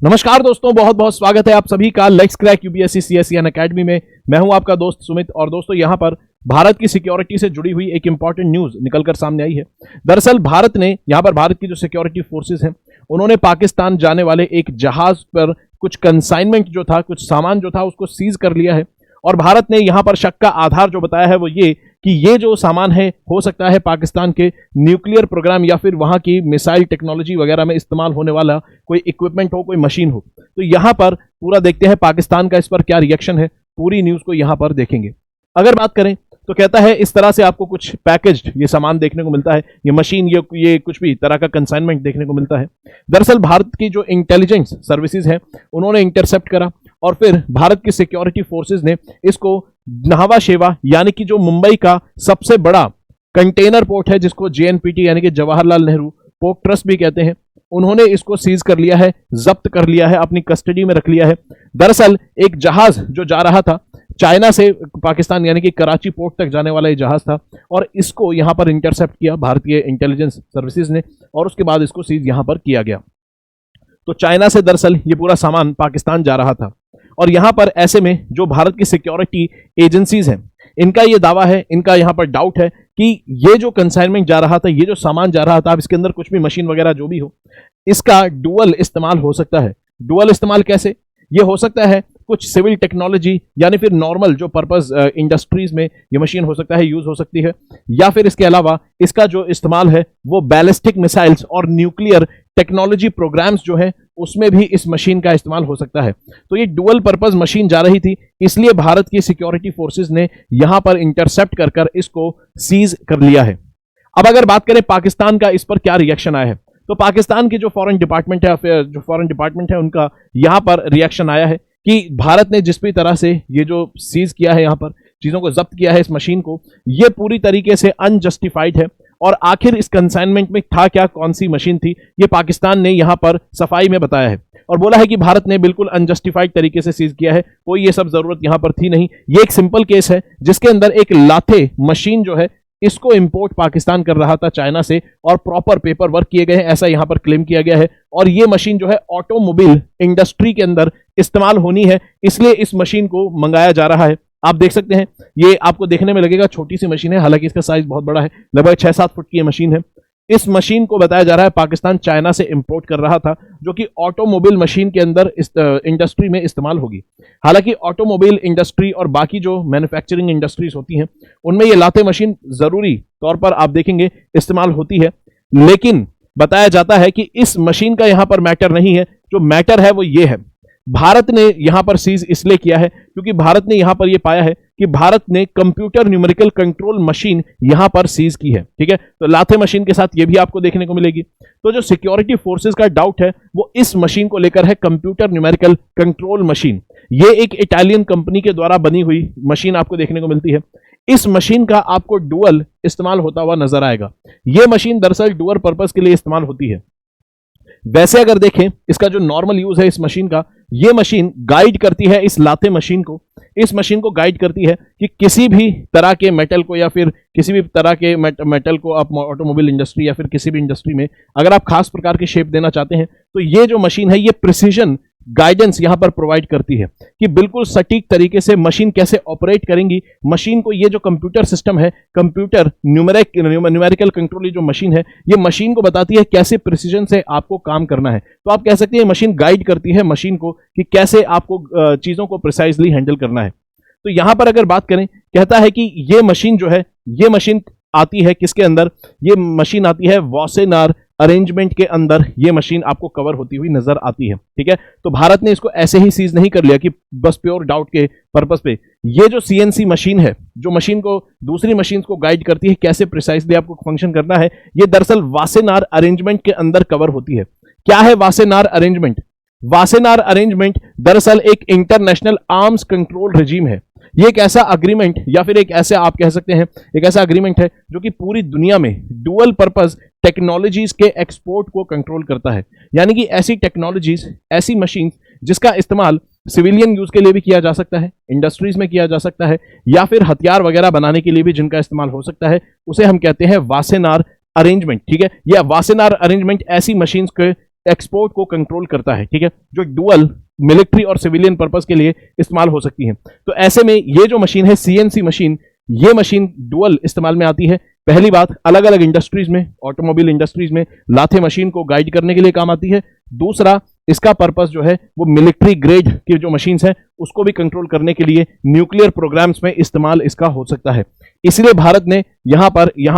नमस्कार दोस्तों, बहुत बहुत स्वागत है आप सभी का let's crack UPSC CSE academy में। मैं हूं आपका दोस्त सुमित। और दोस्तों यहां पर भारत की सिक्योरिटी से जुड़ी हुई एक इंपॉर्टेंट न्यूज निकलकर सामने आई है। दरअसल भारत ने यहां पर भारत की जो सिक्योरिटी फोर्सेस हैं उन्होंने पाकिस्तान जाने वाले एक जहाज पर कुछ कंसाइनमेंट जो था, कुछ सामान जो था उसको सीज कर लिया है। और भारत ने यहां पर शक का आधार जो बताया है वो ये कि ये जो सामान है हो सकता है पाकिस्तान के न्यूक्लियर प्रोग्राम या फिर वहां की मिसाइल टेक्नोलॉजी वगैरह में इस्तेमाल होने वाला कोई इक्विपमेंट हो, कोई मशीन हो। तो यहां पर पूरा देखते हैं पाकिस्तान का इस पर क्या रिएक्शन है, पूरी न्यूज को यहां पर देखेंगे। अगर बात करें तो कहता है इस तरह से आपको कुछ पैकेज्ड ये सामान देखने को मिलता है, ये मशीन, ये कुछ भी तरह का कंसाइनमेंट देखने को मिलता है। दरअसल भारत की जो इंटेलिजेंस सर्विसेज है उन्होंने इंटरसेप्ट करा और फिर भारत की सिक्योरिटी फोर्सेज ने इसको न्हावा शेवा यानी कि जो मुंबई का सबसे बड़ा कंटेनर पोर्ट है जिसको जेएनपीटी यानी कि जवाहरलाल नेहरू पोर्ट ट्रस्ट भी कहते हैं, उन्होंने इसको सीज कर लिया है, जब्त कर लिया है, अपनी कस्टडी में रख लिया है। दरअसल एक जहाज जो जा रहा था चाइना से पाकिस्तान यानी कि कराची पोर्ट तक जाने वाला ये जहाज था और इसको यहां पर इंटरसेप्ट किया भारतीय इंटेलिजेंस सर्विसेज ने और उसके बाद इसको सीज यहां पर किया गया। तो चाइना से दरअसल ये पूरा सामान पाकिस्तान जा रहा था और यहां पर ऐसे में जो भारत की सिक्योरिटी एजेंसीज हैं इनका ये दावा है, इनका यहां पर डाउट है कि ये जो कंसाइनमेंट जा रहा था, ये जो सामान जा रहा था, अब इसके अंदर कुछ भी मशीन वगैरह जो भी हो, इसका डुअल इस्तेमाल हो सकता है। डुअल इस्तेमाल कैसे? ये हो सकता है कुछ सिविल टेक्नोलॉजी यानी फिर नॉर्मल जो पर्पस इंडस्ट्रीज में ये मशीन हो सकता है, यूज हो सकती है, या फिर इसके अलावा इसका जो इस्तेमाल है वो बैलिस्टिक मिसाइल्स और न्यूक्लियर टेक्नोलॉजी प्रोग्राम्स जो है उसमें भी इस मशीन का इस्तेमाल हो सकता है। तो ये डुअल पर्पस मशीन जा रही थी, इसलिए भारत की सिक्योरिटी फोर्सेस ने यहां पर इंटरसेप्ट कर इसको सीज कर लिया है। अब अगर बात करें पाकिस्तान का इस पर क्या रिएक्शन आया है, तो पाकिस्तान की जो फॉरेन डिपार्टमेंट है उनका यहां पर रिएक्शन आया है कि भारत ने जिस भी तरह से ये जो सीज किया है, यहां पर चीजों को जब्त किया है इस मशीन को, ये पूरी तरीके से अनजस्टिफाइड है। और आखिर इस कंसाइनमेंट में था क्या, कौन सी मशीन थी, ये पाकिस्तान ने यहां पर सफाई में बताया है और बोला है कि भारत ने बिल्कुल अनजस्टिफाइड तरीके से सीज किया है, कोई ये सब जरूरत यहां पर थी नहीं। ये एक सिंपल केस है जिसके अंदर एक लाथे मशीन जो है इसको इंपोर्ट पाकिस्तान कर रहा था चाइना से और प्रॉपर पेपर वर्क किए गए हैं, ऐसा यहां पर क्लेम किया गया है। और ये मशीन जो है ऑटोमोबाइल इंडस्ट्री के अंदर इस्तेमाल होनी है, इसलिए इस मशीन को मंगाया जा रहा है। आप देख सकते हैं ये आपको देखने में लगेगा छोटी सी मशीन है, हालांकि इसका साइज बहुत बड़ा है, लगभग 6-7 फुट की मशीन है। इस मशीन को बताया जा रहा है पाकिस्तान चाइना से इंपोर्ट कर रहा था, जो कि ऑटोमोबाइल मशीन के अंदर इंडस्ट्री में इस्तेमाल होगी। हालांकि ऑटोमोबाइल इंडस्ट्री और बाकी जो मैन्युफैक्चरिंग इंडस्ट्रीज होती हैं उनमें ये लाते मशीन जरूरी तौर पर आप देखेंगे इस्तेमाल होती है, लेकिन बताया जाता है कि इस मशीन का यहां पर मैटर नहीं है। जो मैटर है वो ये है, भारत ने यहां पर सीज इसलिए किया है क्योंकि भारत ने यहां पर यह पाया है कि भारत ने कंप्यूटर न्यूमेरिकल कंट्रोल मशीन यहां पर सीज की है। ठीक है, तो लाथे मशीन के साथ यह भी आपको देखने को मिलेगी। तो जो सिक्योरिटी फोर्सेस का डाउट है वो इस मशीन को लेकर है, कंप्यूटर न्यूमेरिकल कंट्रोल मशीन। ये एक इटालियन कंपनी के द्वारा बनी हुई मशीन आपको देखने को मिलती है। इस मशीन का आपको डुअल इस्तेमाल होता हुआ नजर आएगा। यह मशीन दरअसल डुअल पर्पस के लिए इस्तेमाल होती है। वैसे अगर देखें इसका जो नॉर्मल यूज है इस मशीन का, ये मशीन गाइड करती है इस लाथे मशीन को, इस मशीन को गाइड करती है कि किसी भी तरह के मेटल को या फिर किसी भी तरह के मेटल को आप ऑटोमोबाइल इंडस्ट्री या फिर किसी भी इंडस्ट्री में अगर आप खास प्रकार की शेप देना चाहते हैं तो ये जो मशीन है ये प्रिसीजन गाइडेंस यहां पर प्रोवाइड करती है कि बिल्कुल सटीक तरीके से मशीन कैसे ऑपरेट करेंगी। मशीन को ये जो कंप्यूटर सिस्टम है, कंप्यूटर न्यूमेरिकल कंट्रोल जो मशीन है, ये मशीन को बताती है कैसे प्रिसीजन से आपको काम करना है। तो आप कह सकते हैं मशीन गाइड करती है मशीन को कि कैसे आपको चीजों को प्रिसाइजली हैंडल करना है। तो यहां पर अगर बात करें, कहता है कि ये मशीन जो है, ये मशीन आती है किसके अंदर, ये मशीन आती है वासेनार अरेंजमेंट के अंदर, ये मशीन आपको कवर होती हुई नजर आती है। ठीक है, तो भारत ने इसको ऐसे ही सीज नहीं कर लिया कि बस प्योर डाउट के पर्पस पे। ये जो सीएनसी मशीन है, जो मशीन को दूसरी मशीन को गाइड करती है कैसे प्रिसाइसली आपको फंक्शन करना है, ये दरअसल वासेनार अरेंजमेंट के अंदर कवर होती है। क्या है वासेनार अरेंजमेंट? वासेनार अरेंजमेंट दरअसल एक इंटरनेशनल आर्म्स कंट्रोल रिजीम है। ये एक ऐसा अग्रीमेंट या फिर एक ऐसे आप कह सकते हैं एक ऐसा अग्रीमेंट है जो कि पूरी दुनिया में डुअल पर्पस टेक्नोलॉजीज के एक्सपोर्ट को कंट्रोल करता है। यानी कि ऐसी टेक्नोलॉजीज, ऐसी मशीन जिसका इस्तेमाल सिविलियन यूज के लिए भी किया जा सकता है, इंडस्ट्रीज में किया जा सकता है, या फिर हथियार वगैरह बनाने के लिए भी जिनका इस्तेमाल हो सकता है, उसे हम कहते हैं वासेनार अरेंजमेंट। ठीक है, यह वासेनार अरेंजमेंट ऐसी मशीन्स के एक्सपोर्ट को कंट्रोल करता है, ठीक है, जो डुअल मिलिट्री और सिविलियन पर्पस के लिए इस्तेमाल हो सकती है। तो ऐसे में ये जो मशीन है सीएनसी मशीन, ये मशीन डुअल इस्तेमाल में आती है। पहली बात, अलग अलग इंडस्ट्रीज में, ऑटोमोबाइल इंडस्ट्रीज में लाथे मशीन को गाइड करने के लिए काम आती है। दूसरा, इसका पर्पस जो है वो मिलिट्री ग्रेड की जो मशीन्स है उसको भी कंट्रोल करने के लिए न्यूक्लियर प्रोग्राम्स में इस्तेमाल इसका हो सकता है। इसलिए भारत ने यहां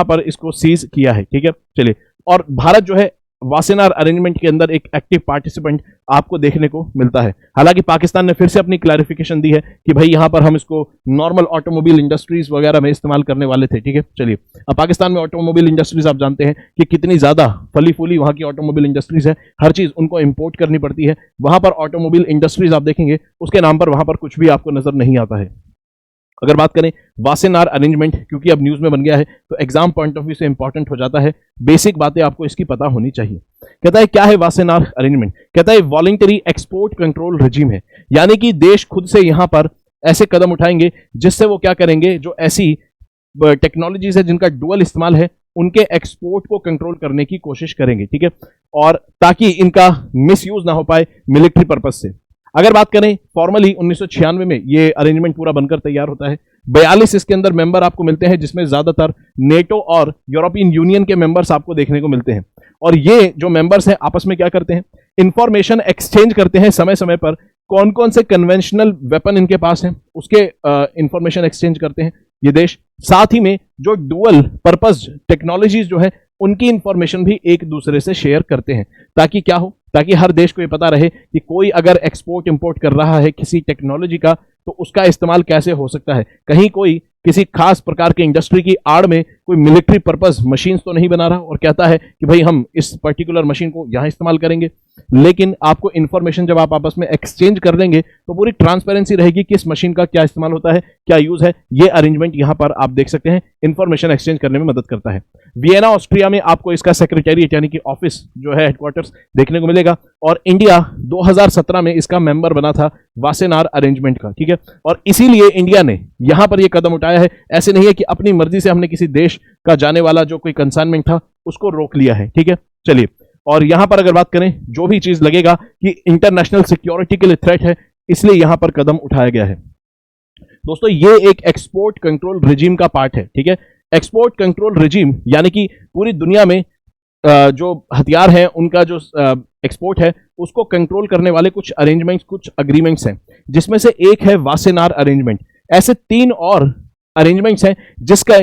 पर इसको सीज किया है, ठीक है। चलिए, और भारत जो है वासेनार अरेंजमेंट के अंदर एक एक्टिव पार्टिसिपेंट आपको देखने को मिलता है। हालांकि पाकिस्तान ने फिर से अपनी क्लैरिफिकेशन दी है कि भाई यहां पर हम इसको नॉर्मल ऑटोमोबाइल इंडस्ट्रीज वगैरह में इस्तेमाल करने वाले थे, ठीक है। चलिए, अब पाकिस्तान में ऑटोमोबाइल इंडस्ट्रीज आप जानते हैं कि कितनी ज्यादा फली फूली वहां की ऑटोमोबाइल इंडस्ट्रीज है, हर चीज उनको इंपोर्ट करनी पड़ती है। वहां पर ऑटोमोबाइल इंडस्ट्रीज आप देखेंगे उसके नाम पर वहां पर कुछ भी आपको नजर नहीं आता है। अगर बात करें वासेनार अरेंजमेंट, क्योंकि अब न्यूज में बन गया है तो एग्जाम पॉइंट ऑफ व्यू से इंपॉर्टेंट हो जाता है, बेसिक बातें आपको इसकी पता होनी चाहिए। कहता है क्या है वासेनार अरेंजमेंट? कहता है वॉलंटरी एक्सपोर्ट कंट्रोल रेजिम है, यानी कि देश खुद से यहां पर ऐसे कदम उठाएंगे जिससे वो क्या करेंगे, जो ऐसी टेक्नोलॉजीज है जिनका डुअल इस्तेमाल है उनके एक्सपोर्ट को कंट्रोल करने की कोशिश करेंगे, ठीक है, और ताकि इनका मिसयूज ना हो पाए मिलिट्री पर्पज से। अगर बात करें फॉर्मली 1996 में ये अरेंजमेंट पूरा बनकर तैयार होता है। 42 इसके अंदर मेंबर आपको मिलते हैं, जिसमें ज्यादातर नेटो और यूरोपियन यूनियन के मेंबर्स आपको देखने को मिलते हैं। और ये जो मेंबर्स हैं आपस में क्या करते हैं, इंफॉर्मेशन एक्सचेंज करते हैं समय समय पर। कौन कौन से कन्वेंशनल वेपन इनके पास हैं उसके इंफॉर्मेशन एक्सचेंज करते हैं ये देश। साथ ही में जो डुअल पर्पज टेक्नोलॉजीज जो है उनकी इंफॉर्मेशन भी एक दूसरे से शेयर करते हैं, ताकि क्या हो, ताकि हर देश को ये पता रहे कि कोई अगर एक्सपोर्ट इंपोर्ट कर रहा है किसी टेक्नोलॉजी का तो उसका इस्तेमाल कैसे हो सकता है। कहीं कोई किसी खास प्रकार की इंडस्ट्री की आड़ में कोई मिलिट्री पर्पस मशीन्स तो नहीं बना रहा और कहता है कि भाई हम इस पर्टिकुलर मशीन को यहां इस्तेमाल करेंगे। लेकिन आपको इंफॉर्मेशन जब आप आपस में एक्सचेंज कर लेंगे तो पूरी ट्रांसपेरेंसी रहेगी किस मशीन का क्या इस्तेमाल होता है, क्या यूज है। ये अरेंजमेंट यहां पर आप देख सकते हैं इंफॉर्मेशन एक्सचेंज करने में मदद करता है। वियना ऑस्ट्रिया में आपको इसका सेक्रेटेरिएट यानी कि ऑफिस जो है हेडक्वार्टर्स देखने को मिलेगा। और इंडिया 2017 में इसका मेंबर बना था वासेनार अरेंजमेंट का, ठीक है। और इसीलिए इंडिया ने यहां पर यह कदम उठाया है। ऐसे नहीं है कि अपनी मर्जी से हमने किसी देश का जाने वाला जो कोई कंसाइनमेंट था उसको रोक लिया है, ठीक है। चलिए, और यहां पर अगर बात करें जो भी चीज लगेगा कि इंटरनेशनल सिक्योरिटी के लिए थ्रेट है, इसलिए यहां पर कदम उठाया गया है। दोस्तों, ये एक एक्सपोर्ट कंट्रोल रिजीम का पार्ट है, ठीक है। एक्सपोर्ट कंट्रोल रिजीम यानी कि पूरी दुनिया में जो हथियार हैं उनका जो एक्सपोर्ट है उसको कंट्रोल करने वाले कुछ अरेंजमेंट्स, कुछ अग्रीमेंट्स हैं, जिसमें से एक है वासेनार अरेंजमेंट। ऐसे 3 और अरेंजमेंट्स हैं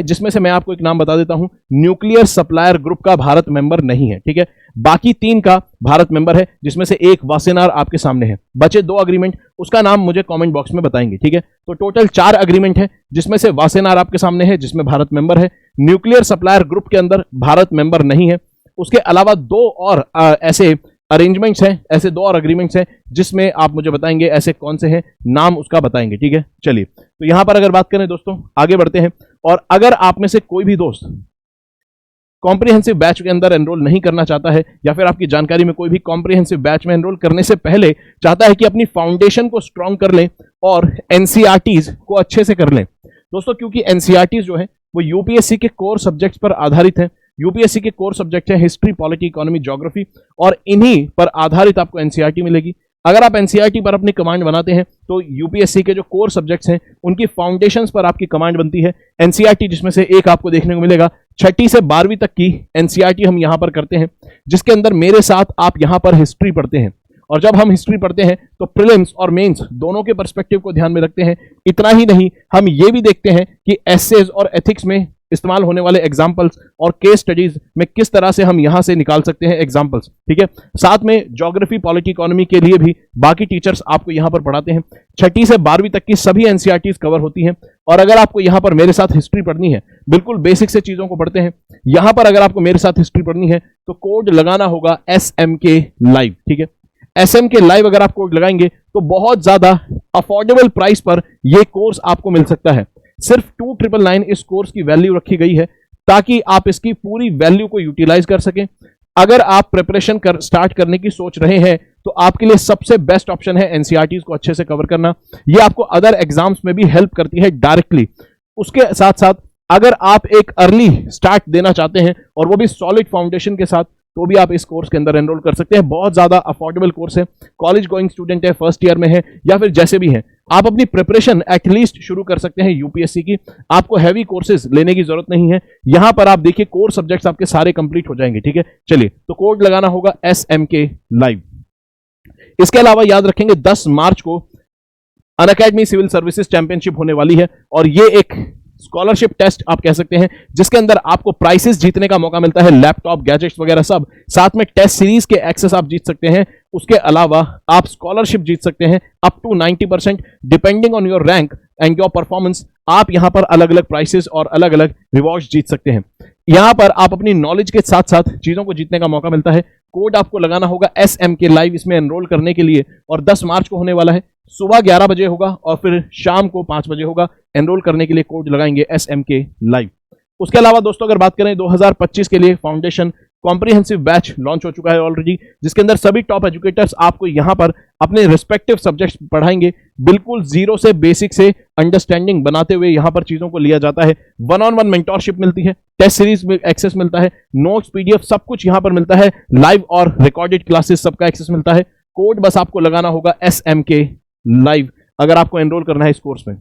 जिसमें से मैं आपको एक नाम बता देता हूं। न्यूक्लियर सप्लायर ग्रुप का भारत मेंबर नहीं है, ठीक है। बाकी 3 का भारत मेंबर है, जिसमें से एक वासेनार आपके सामने है। बचे 2 अग्रीमेंट, उसका नाम मुझे कमेंट बॉक्स में बताएंगे, ठीक है। तो टोटल 4 अग्रीमेंट है, जिसमें से वासेनार आपके सामने है जिसमें भारत मेंबर है। न्यूक्लियर सप्लायर ग्रुप के अंदर भारत मेंबर नहीं है। उसके अलावा 2 और ऐसे अरेंजमेंट्स हैं, ऐसे 2 और अग्रीमेंट्स हैं जिसमें आप मुझे बताएंगे ऐसे कौन से हैं, नाम उसका बताएंगे, ठीक है। चलिए, तो यहां पर अगर बात करें दोस्तों, आगे बढ़ते हैं। और अगर आप में से कोई भी दोस्त कॉम्प्रिहेंसिव बैच के अंदर एनरोल नहीं करना चाहता है, या फिर आपकी जानकारी में कोई भी कॉम्प्रिहेंसिव बैच में एनरोल करने से पहले चाहता है कि अपनी फाउंडेशन को स्ट्रॉन्ग कर लें और एनसीईआरटीज को अच्छे से कर लें दोस्तों, क्योंकि एनसीईआरटीज जो है वो यूपीएससी के कोर सब्जेक्ट्स पर आधारित है। यूपीएससी के कोर सब्जेक्ट है हिस्ट्री, पॉलिटी, इकोनॉमी, ज्योग्राफी, और इन्हीं पर आधारित आपको एनसीईआरटी मिलेगी। अगर आप एनसीईआरटी पर अपनी कमांड बनाते हैं तो यूपीएससी के जो कोर सब्जेक्ट्स हैं उनकी फाउंडेशंस पर आपकी कमांड बनती है। एनसीईआरटी जिसमें से एक आपको देखने को मिलेगा 6ठी से 12वीं तक की एनसीईआरटी हम यहां पर करते हैं, जिसके अंदर मेरे साथ आप यहां पर हिस्ट्री पढ़ते हैं। और जब हम हिस्ट्री पढ़ते हैं तो प्रीलिम्स और मेंस दोनों के पर्सपेक्टिव को ध्यान में रखते हैं। इतना ही नहीं, हम ये भी देखते हैं कि एसेज और एथिक्स में इस्तेमाल होने वाले एग्जाम्पल्स और केस स्टडीज में किस तरह से हम यहां से निकाल सकते हैं एग्जाम्पल्स, ठीक है। साथ में ज्योग्राफी, पॉलिटी, इकोनॉमी के लिए भी बाकी टीचर्स आपको यहां पर पढ़ाते हैं। 6ठी से 12वीं तक की सभी एनसीईआरटीज कवर होती हैं। और अगर आपको यहां पर मेरे साथ हिस्ट्री पढ़नी है, बिल्कुल बेसिक से चीजों को पढ़ते हैं। यहां पर अगर आपको मेरे साथ हिस्ट्री पढ़नी है तो कोड लगाना होगा SMK लाइव, ठीक है। SMK लाइव अगर आप कोड लगाएंगे तो बहुत ज्यादा अफोर्डेबल प्राइस पर यह कोर्स आपको मिल सकता है। सिर्फ 2999 इस कोर्स की वैल्यू रखी गई है ताकि आप इसकी पूरी वैल्यू को यूटिलाइज कर सकें। अगर आप प्रिपरेशन स्टार्ट करने की सोच रहे हैं तो आपके लिए सबसे बेस्ट ऑप्शन है एनसीईआरटीज को अच्छे से कवर करना। यह आपको अदर एग्जाम्स में भी हेल्प करती है डायरेक्टली। उसके साथ साथ अगर आप एक अर्ली स्टार्ट देना चाहते हैं और वो भी सॉलिड फाउंडेशन के साथ, तो भी आप इस कोर्स के अंदर एनरोल कर सकते हैं। बहुत ज़्यादा अफोर्डेबल कोर्स है, कॉलेज गोइंग स्टूडेंट है, फर्स्ट ईयर में है या फिर जैसे भी हैं, आप अपनी प्रिपरेशन एटलीस्ट शुरू कर सकते हैं यूपीएससी की। आपको हैवी कोर्सेज लेने की जरूरत नहीं है। यहां पर आप देखिए कोर सब्जेक्ट्स आपके सारे कंप्लीट हो जाएंगे, ठीक है। चलिए, तो कोड लगाना होगा SMK लाइव। इसके अलावा याद रखेंगे 10 मार्च को अनअकैडमी सिविल सर्विसेज चैंपियनशिप होने वाली है और ये एक स्कॉलरशिप टेस्ट आप कह सकते हैं, जिसके अंदर आपको प्राइसेस जीतने का मौका मिलता है, लैपटॉप, गैजेट्स वगैरह सब, साथ में टेस्ट सीरीज के एक्सेस आप जीत सकते हैं। उसके अलावा आप स्कॉलरशिप जीत सकते हैं up to 90% depending on your rank and your performance. आप यहां पर अलग अलग प्राइसेस और अलग अलग रिवॉर्ड्स जीत सकते हैं। यहां पर आप अपनी नॉलेज के साथ साथ चीजों को जीतने का मौका मिलता है। कोड आपको लगाना होगा SMK लाइव इसमें एनरोल करने के लिए, और 10 मार्च को होने वाला है। सुबह 11 बजे होगा और फिर शाम को 5 बजे होगा। एनरोल करने के लिए कोड लगाएंगे SMK लाइव। उसके अलावा दोस्तों अगर बात करें 2025 के लिए फाउंडेशन कॉम्प्रिहेंसिव बैच लॉन्च हो चुका है ऑलरेडी, जिसके अंदर सभी टॉप एजुकेटर्स आपको यहां पर अपने रिस्पेक्टिव सब्जेक्ट्स पढ़ाएंगे। बिल्कुल जीरो से बेसिक से अंडरस्टैंडिंग बनाते हुए यहां पर चीजों को लिया जाता है। 1-on-1 मेंटोरशिप मिलती है, टेस्ट सीरीज में एक्सेस मिलता है, नोट्स, PDF सब कुछ यहां पर मिलता है, लाइव और रिकॉर्डेड क्लासेस सबका एक्सेस मिलता है। कोड बस आपको लगाना होगा SMK लाइव अगर आपको एनरोल करना है इस कोर्स में।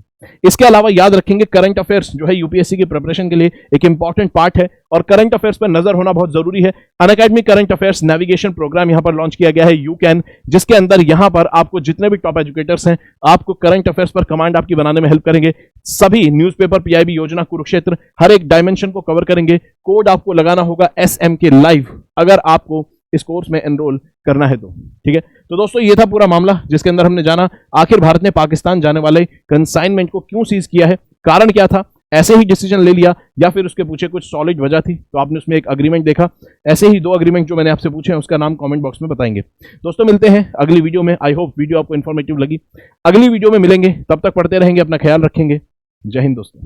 इसके अलावा याद रखेंगे करंट अफेयर्स जो है यूपीएससी की प्रिपरेशन के लिए एक इंपॉर्टेंट पार्ट है और करंट अफेयर्स पर नजर होना बहुत जरूरी है। Unacademy current affairs navigation program यहां पर लॉन्च किया गया है YouCan, जिसके अंदर यहां पर आपको जितने भी टॉप एजुकेटर्स हैं आपको करंट अफेयर्स पर कमांड आपकी बनाने में हेल्प करेंगे। सभी न्यूज़पेपर, PIB योजना, कुरुक्षेत्र, हर एक डायमेंशन को कवर करेंगे। कोड आपको लगाना होगा SMK लाइव अगर आपको इस कोर्स में एनरोल करना है तो, ठीक है। तो दोस्तों ये था पूरा मामला जिसके अंदर हमने जाना आखिर भारत ने पाकिस्तान जाने वाले कंसाइनमेंट को क्यों सीज किया है, कारण क्या था, ऐसे ही डिसीजन ले लिया या फिर उसके पीछे कुछ सॉलिड वजह थी। तो आपने उसमें एक अग्रीमेंट देखा। ऐसे ही 2 अग्रीमेंट जो मैंने आपसे पूछे हैं उसका नाम कमेंट बॉक्स में बताएंगे। दोस्तों मिलते हैं अगली वीडियो में। आई होप वीडियो आपको इन्फॉर्मेटिव लगी। अगली वीडियो में मिलेंगे, तब तक पढ़ते रहेंगे, अपना ख्याल रखेंगे। जय हिंद दोस्तों।